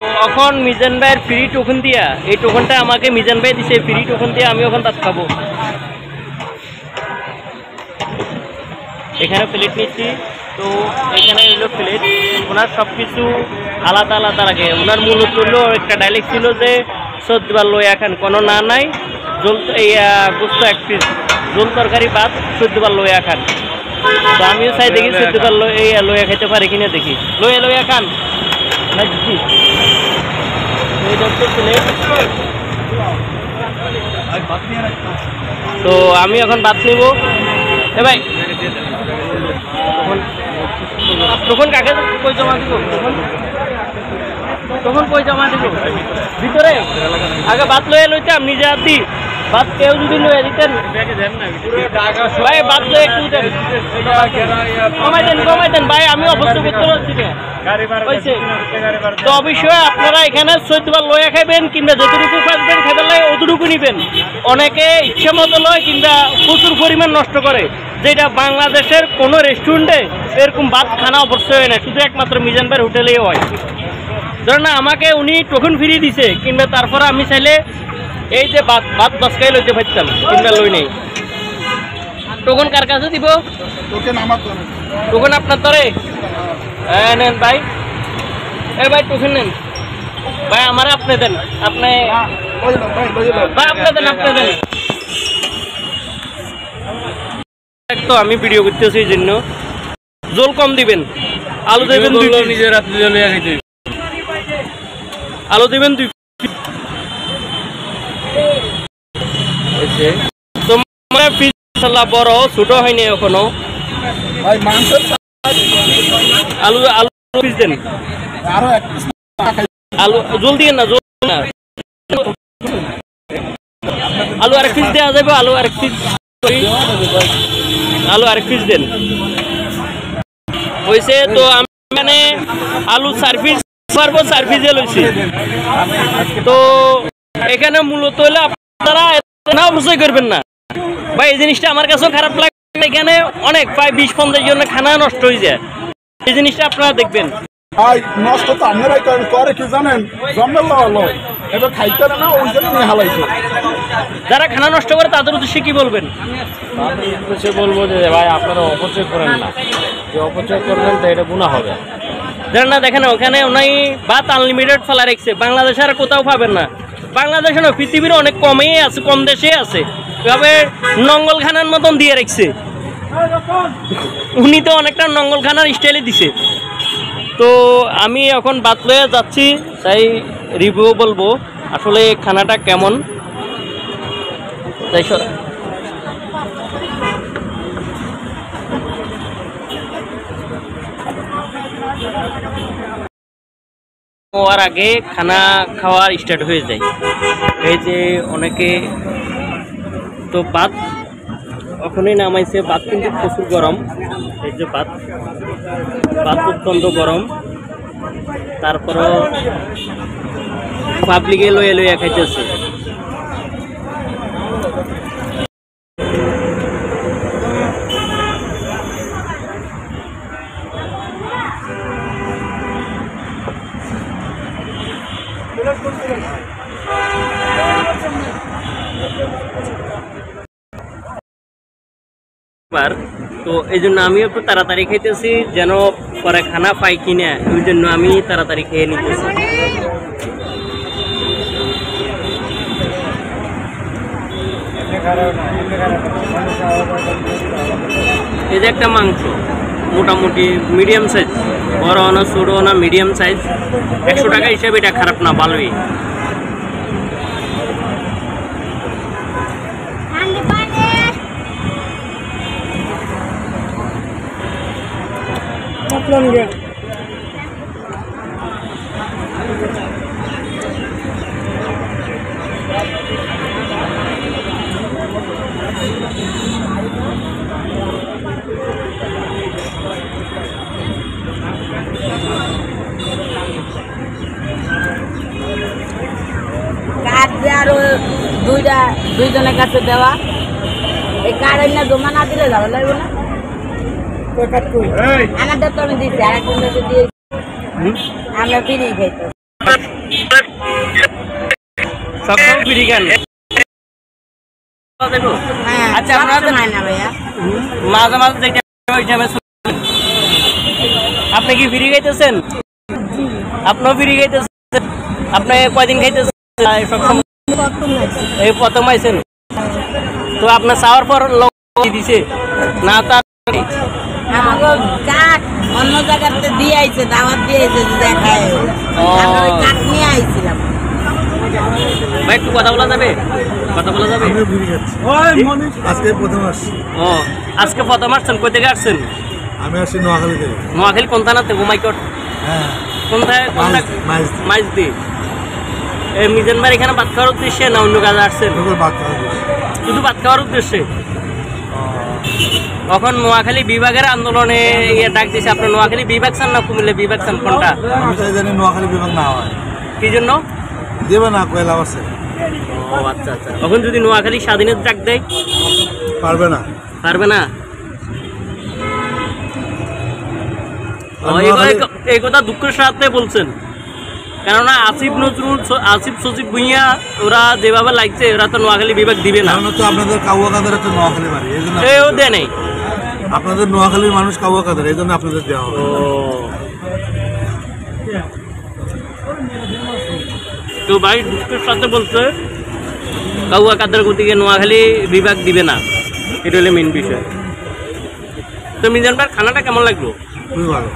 এখন মিজান ভাইয়ের free token দিয়া, এই টোকনটা আমাকে মিজান ভাই দিছে, ফ্রি টোকন দিয়ে আমি এখন ভাত খাবো। এখানে প্লেট নিচ্ছি, তো এখানে হলো প্লেট। ওনার সব কিছু আলাদা আলাদা লাগে। ওনার মূলত হলো একটা ডাইলেক্ট ছিল যে সদ্যবার লইয়া খান, কোনো না নাই জল গোস্ত 1 পিস, জল তরকারি ভাত 14বার লইয়া খান। তো আমিও চাই দেখি 14বার লইয়া খাইতে পারি কিনা, দেখি লইয়া খান না দেখি। তো আমি এখন ভাত নিব। এ ভাই তখন কাকে কই জমা দিব? তখন কই জমা দিব? ভিতরে আগে ভাত লইতাম নিজে হাতি। ভাত কেউ যদি লইয়া দিতেন ভাই, ভাত লয়ে একটু দেন, কমাই দেন ভাই, আমি অবশ্য করতে পারছি না। তো অবশ্যই আপনারা এখানে 14বার লইয়া খাইবেন, কিংবা যতটুকু খাইবেন খাইবার লাগে অতটুকু নিবেন। অনেকে ইচ্ছা মতো লয় কিংবা প্রচুর পরিমাণ নষ্ট করে, যেটা বাংলাদেশের কোনো রেস্টুরেন্টে এরকম ভাত খানা অবশ্যই হয় না, শুধু একমাত্র মিজান ভাইয়ের হোটেলেই হয়। ধরেন না, আমাকে উনি টোকন ফ্রি দিছে, কিংবা তারপরে আমি চাইলে এই যে ভাত দশকাই লইতে পারতাম, কিংবা লই নেই। টোকন কার কাছে দিব? টোকন আপনার তরে নেন ভাই। ভাই টোকন নেন ভাই, আমার আপনি দেন, আপনি ভাই আপনি দেন। তো আমি ভিডিও করতেছি এই জন্য জল কম দিবেন, আলু দেবেন 2 নিজের রাত্রে আলু দেবেন 2। বড় ছোট হয়নি এখনো। আলু পিস দেন, আলু জল দিয়ে না, আলু আরেক পিস দেওয়া যাবে, আলু আরেক পিস দেন হয়েছে। তো আমি মানে আলু 4 পিস পারবো, 4 পিসে লইছি। তো এখানে মূলত হলে আপনারা না অবশ্যই করবেন না ভাই, এই জিনিসটা আমার কাছেও খারাপ লাগে। এখানে অনেক প্রায় 20-50 জনের খানা নষ্ট হয়ে যায়, এই জিনিসটা আপনারা দেখবেন। নষ্ট তো আপনারাই করে, কি জানেন, এবার খাইতে না, ওই জন্য নিয়ে হালাইছে। যারা খানা নষ্ট করে তাদের উদ্দেশ্যে কি বলবেন? বলবো যে ভাই আপনারা অপচয় করেন না, যে অপচয় করবেন তো এটা গুনাহ হবে। না দেখেন, ওখানে ওনাই ভাত আনলিমিটেড ফেলা রেখেছে, বাংলাদেশে আর কোথাও পাবেন না। বাংলাদেশে না, পৃথিবীর অনেক কমেই আছে, কম দেশে আছে, এভাবে নঙ্গলখানার মতন দিয়ে রেখেছে। উনি তো অনেকটা নঙ্গলখানার স্টাইলে দিছে। তো আমি এখন ভাত লয়ে যাচ্ছি, তাই রিভিউ বলবো আসলে খানাটা কেমন। তাই হওয়ার আগে খানা খাওয়ার স্টার্ট হয়ে যায়। এই যে অনেকে তো ভাত ওখানেই নামাইছে, ভাত কিন্তু প্রচুর গরম। এই যে ভাত অত্যন্ত গরম। তারপরও পাবলিকে লইয়া খাইতেছে। তো এই জন্য আমি একটু তাড়াতাড়ি খাইতেছি, যেন পরে খানা পাই কিনা, ওই জন্য আমি তাড়াতাড়ি খেয়ে নিতেছি। এই যে একটা মাংস মোটামুটি মিডিয়াম সাইজ, বড় না ছোট না, মিডিয়াম সাইজ। 100 টাকা হিসাবে এটা খারাপ না, ভালোই। আরো দুইজনের কাছে দেওয়া, এই কার্ড না জমা না দিলে যাবে লাগবে না। আমাদের তো আমি দিচ্ছি, আর একজন দিয়েছি, আমরা ফিরিয়ে খাইতে। সবসময় ফ্রি খান। আচ্ছা আপনারা তো নাই না ভাইয়া, মাঝে মাঝে যেটা ওই টাইমে আপনি কি ফ্রি খাইতেছেন? আপনিও ফ্রি খাইতেছেন? আপনি কয়দিন খাইতেছেন? সবসময় এই প্রথম আইছেন তো আপনার চাওয়ার পর লোক দিছে না? তার আমাকে কাঠ অন্য জায়গাতে দিয়ে আইছে, দাওয়াত দিয়ে আইছে যে দেখায়, আমরা ওই কাঠ নিয়ে আইছিলাম। ভাই একটু কথা বলা যাবে? কথা বলা যাবে? আজকে প্রথম আসছি। ও আজকে প্রথম আসছেন? কই থেকে আসছেন? আমি আসছি নোয়াখালী থেকে। নোয়াখালী কোন থানাতে? ঘুমাইকট হ্যাঁ, কোনটায়? মাইজদি। এই মিজান ভাই এখানে ভাত খাওয়ার উদ্দেশ্যে না অন্য কাজে আসছেন? শুধু ভাত খাওয়ার উদ্দেশ্যে? তখন নোয়াখালী বিভাগের আন্দোলনে ডাক দিয়েছে। আপনার নোয়াখালী বিভাগ চান না কুমিল্লা বিভাগ চান, কোনটা? আমি চাই জানি নোয়াখালী বিভাগ না হয়। কি জন্য দেবে না? কয়লা আছে। ও আচ্ছা আচ্ছা। তখন যদি নোয়াখালী স্বাধীনতা ডাক দেয় পারবে না? পারবে না? এই কথা দুঃখের সাথে বলছেন, কেননা আসিফ নজরুল, আসিফ সচিব ভুঁইয়া ওরা যেভাবে লাগছে ওরা তো নোয়াখালী বিভাগ দিবে না। তো আপনাদের কাউয়া কাদের তো নোয়াখালী বাড়ি, এই জন্য এও দেয় নেই। আপনাদের নোয়াখালীর মানুষ কাউয়া কাদের, এই জন্য আপনাদের দেওয়া হবে। তো ভাই দুঃখের সাথে বলছে কাউয়া কাদের গতিকে নোয়াখালী বিভাগ দিবে না, এটা হলে মেন বিষয়। তো মিজান ভাই খানাটা কেমন লাগলো? খুবই ভালো।